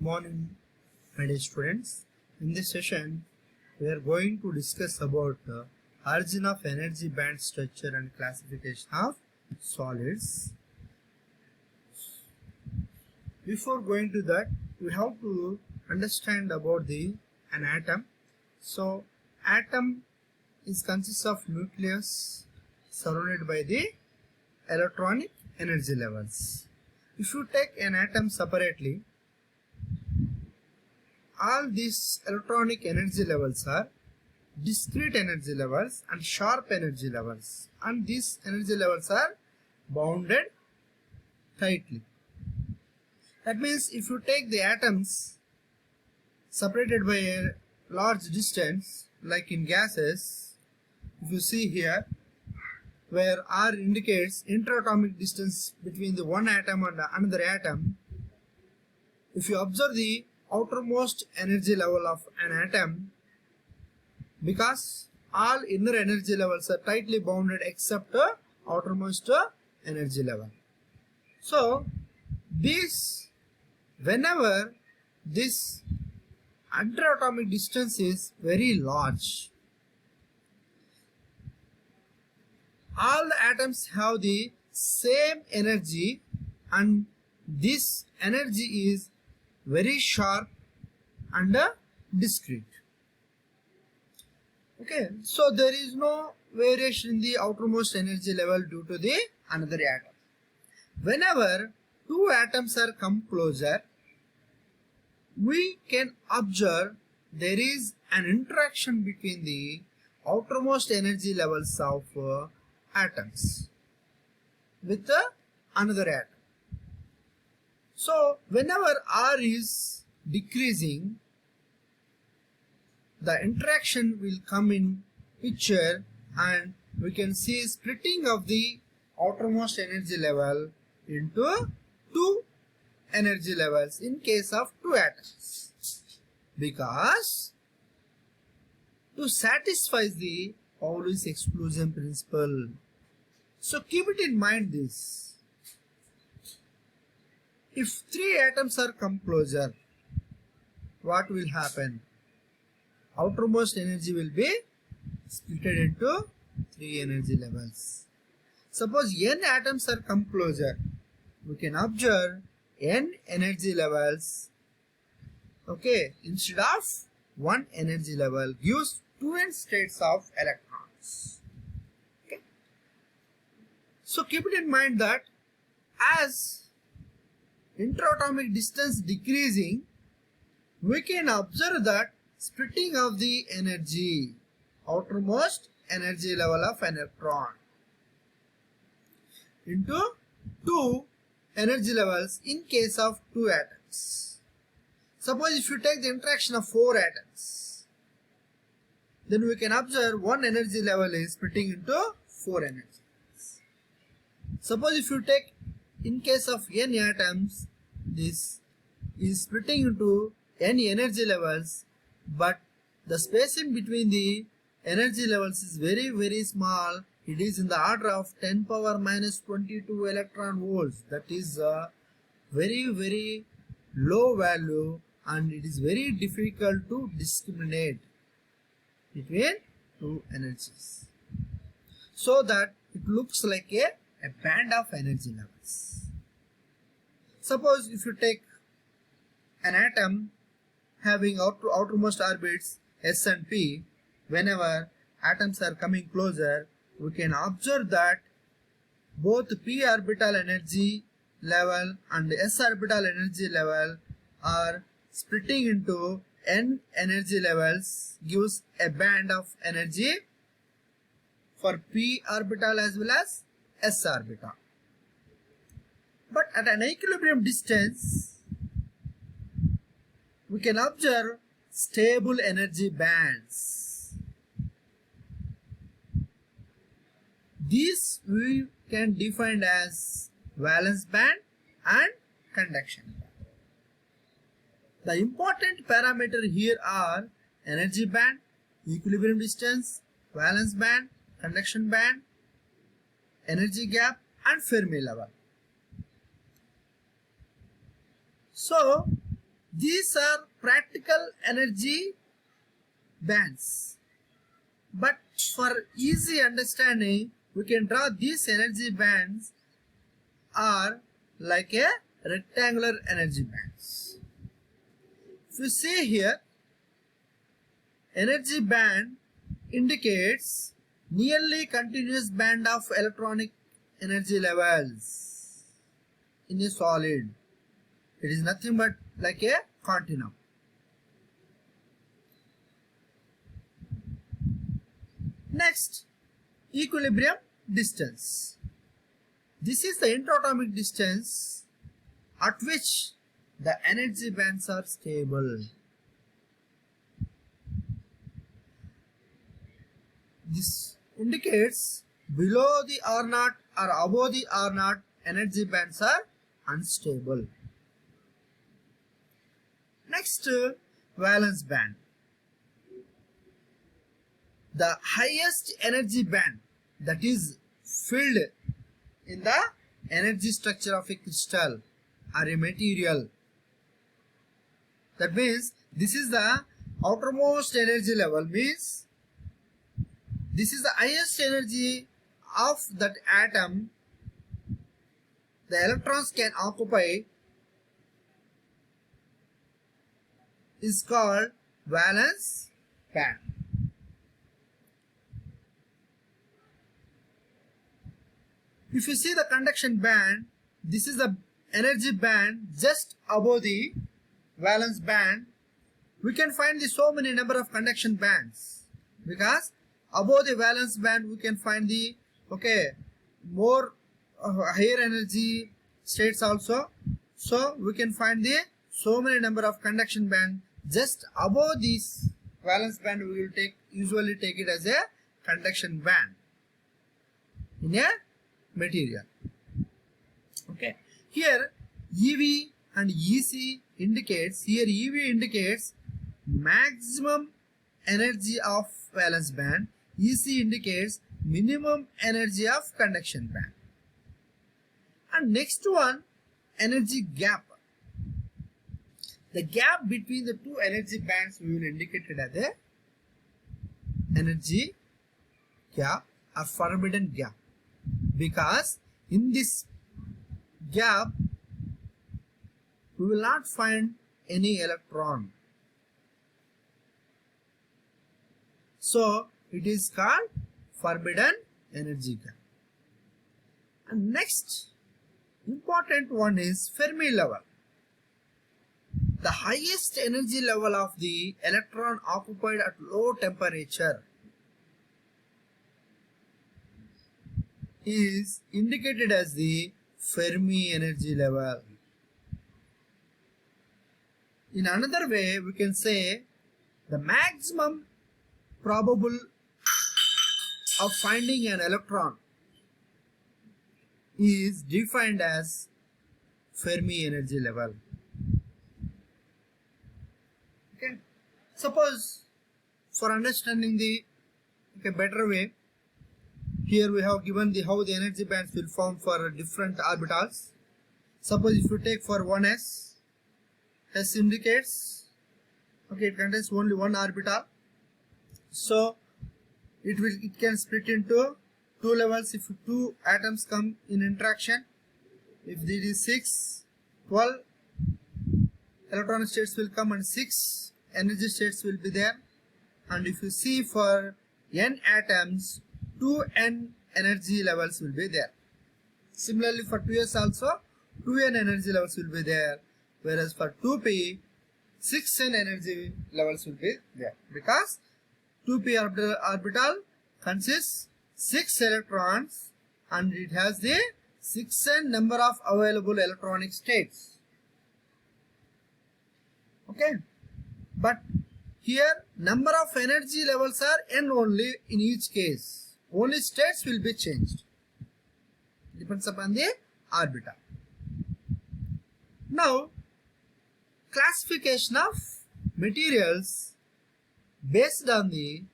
Morning, my dear students. In this session, we are going to discuss about the origin of energy band structure and classification of solids. Before going to that, we have to understand about an atom. So, atom consists of nucleus surrounded by the electronic energy levels. If you take an atom separately, all these electronic energy levels are discrete energy levels and sharp energy levels, and these energy levels are bounded tightly. That means if you take the atoms separated by a large distance, like in gases, if you see here where R indicates interatomic distance between the one atom and another atom, if you observe the outermost energy level of an atom, because all inner energy levels are tightly bounded except the outermost energy level. So whenever this interatomic distance is very large, all the atoms have the same energy, and this energy is very sharp and discrete. Okay, so there is no variation in the outermost energy level due to the another atom. Whenever two atoms are come closer, we can observe there is an interaction between the outermost energy levels of atoms with another atom. So whenever R is decreasing, the interaction will come in picture, and we can see splitting of the outermost energy level into two energy levels in case of two atoms, because to satisfy the Pauli's exclusion principle. So keep it in mind this. If three atoms are come closer, what will happen? Outermost energy will be split into three energy levels. Suppose n atoms are come closer, we can observe n energy levels. Okay, instead of one energy level gives two n states of electrons. Okay. So keep it in mind that as interatomic distance decreasing, we can observe that splitting of the energy, outermost energy level of an electron, into two energy levels in case of two atoms. Suppose if you take the interaction of four atoms, then we can observe one energy level is splitting into four energies. Suppose if you take in case of n atoms, this is splitting into n energy levels, but the spacing between the energy levels is very small. It is in the order of 10 power minus 22 electron volts. That is a very low value, and it is very difficult to discriminate between two energies, so that it looks like a band of energy levels. Suppose if you take an atom having outermost orbits s and p, whenever atoms are coming closer, we can observe that both p orbital energy level and s orbital energy level are splitting into n energy levels, gives a band of energy for p orbital as well as s orbital. But at an equilibrium distance, we can observe stable energy bands. These we can define as valence band and conduction band. The important parameter here are energy band, equilibrium distance, valence band, conduction band, energy gap, and Fermi level. So These are practical energy bands. But for easy understanding, we can draw these energy bands are like a rectangular energy bands. If you see here, energy band indicates nearly continuous band of electronic energy levels in a solid. It is nothing but like a continuum. Next, equilibrium distance. This is the interatomic distance at which the energy bands are stable. This indicates below the R0 or above the R0 energy bands are unstable. Next, valence band. The highest energy band that is filled in the energy structure of a crystal or a material. That means this is the outermost energy level, means this is the highest energy of that atom the electrons can occupy is called valence band. If you see the conduction band, this is the energy band just above the valence band. We can find the so many number of conduction bands because above the valence band we can find the more higher energy states also. So we can find the so many number of conduction band just above this valence band. We will usually take it as a conduction band in a material. Okay, here EV and EC indicates, here EV indicates maximum energy of valence band, EC indicates minimum energy of conduction band. And next one, energy gap. The gap between the two energy bands we will indicate it as a energy gap or forbidden gap, because in this gap we will not find any electron. So it is called forbidden energy gap. And next important one is Fermi level. The highest energy level of the electron occupied at low temperature is indicated as the Fermi energy level. In another way, we can say the maximum probable of finding an electron is defined as Fermi energy level. Okay. Suppose for understanding the better way, here we have given how the energy bands will form for different orbitals. Suppose if you take for 1s, S indicates it contains only one orbital, so it can split into two levels if two atoms come in interaction. If it is 6, 12 electron states will come and 6 energy states will be there. And if you see for n atoms, 2n energy levels will be there. Similarly for 2s also 2n energy levels will be there, whereas for 2p 6n energy levels will be there, because 2p orbital consists 6 electrons and it has the 6n number of available electronic states. Okay, but here number of energy levels are n only in each case. Only states will be changed. Depends upon the orbital. Now, classification of materials based on the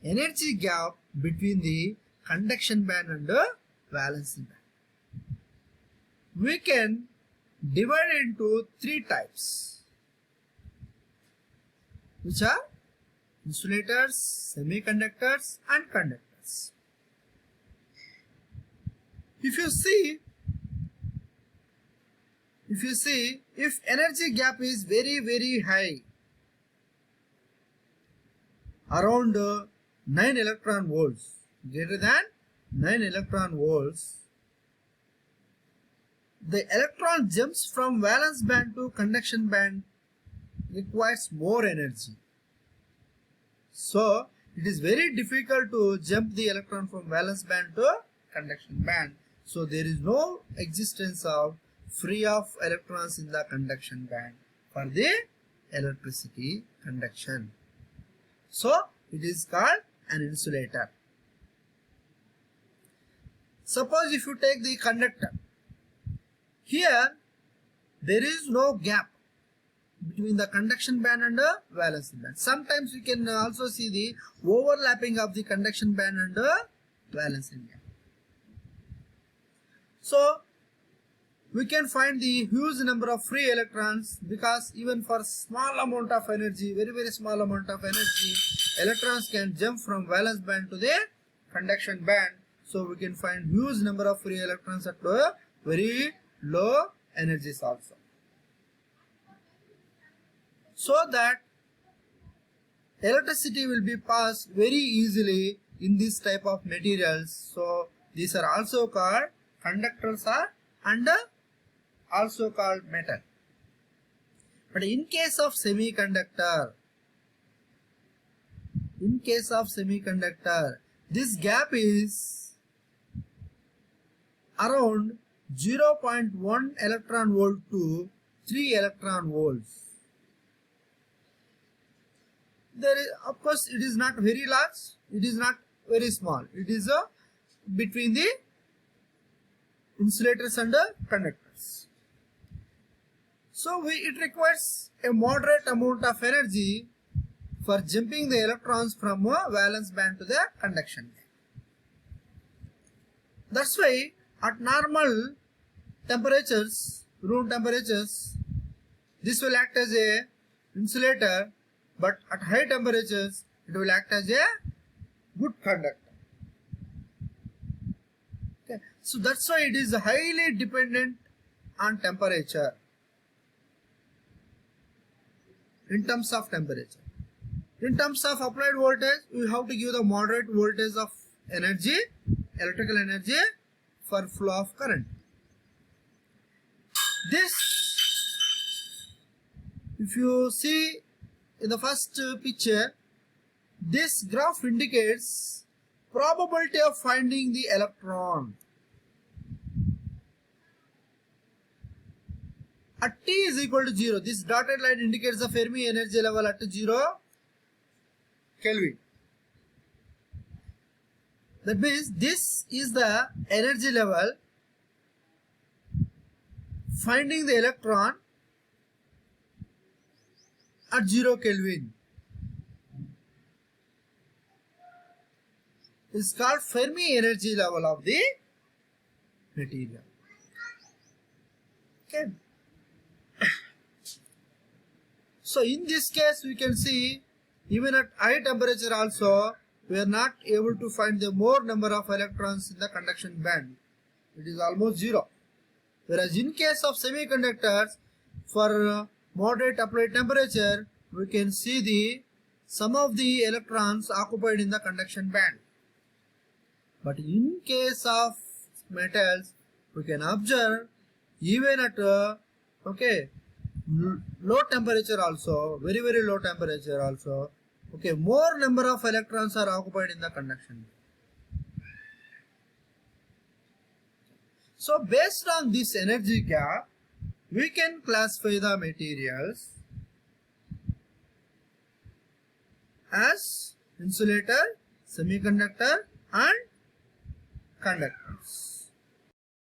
energy gap between the conduction band and the valence band. We can divide into three types. which are insulators, semiconductors and conductors. If you see, if energy gap is very high, around 9 electron volts, greater than 9 electron volts, the electron jumps from valence band to conduction band requires more energy. So it is very difficult to jump the electron from valence band to conduction band. So there is no existence of free of electrons in the conduction band for the electricity conduction. So it is called an insulator. Suppose if you take the conductor, here there is no gap between the conduction band and the valence band. Sometimes we can also see the overlapping of the conduction band and the valence band. So we can find the huge number of free electrons, because even for small amount of energy, very small amount of energy, electrons can jump from valence band to the conduction band. So we can find huge number of free electrons at very low energies also. So that electricity will be passed very easily in this type of materials. So these are also called conductors and also called metal. But in case of semiconductor, this gap is around 0.1 electron volt to 3 electron volts. There is, of course, it is not very large, it is not very small. It is between the insulators and the conductors. So it requires a moderate amount of energy for jumping the electrons from a valence band to the conduction band. That's why at normal temperatures, room temperatures, this will act as a insulator, but at high temperatures it will act as a good conductor. Okay. So that's why it is highly dependent on temperature in terms of temperature. In terms of applied voltage, we have to give the moderate voltage of energy, electrical energy, for flow of current. This, if you see in the first picture, this graph indicates probability of finding the electron. At T is equal to 0, this dotted line indicates the Fermi energy level at 0 Kelvin. That means this is the energy level finding the electron at 0 Kelvin. It's called Fermi energy level of the material. Okay. So in this case we can see even at high temperature also we are not able to find the more number of electrons in the conduction band. It is almost 0. Whereas in case of semiconductors, for moderate applied temperature, we can see the some of the electrons occupied in the conduction band. But in case of metals, we can observe even at low temperature also, very low temperature also, more number of electrons are occupied in the conduction band. So based on this energy gap, we can classify the materials as insulator, semiconductor and conductors.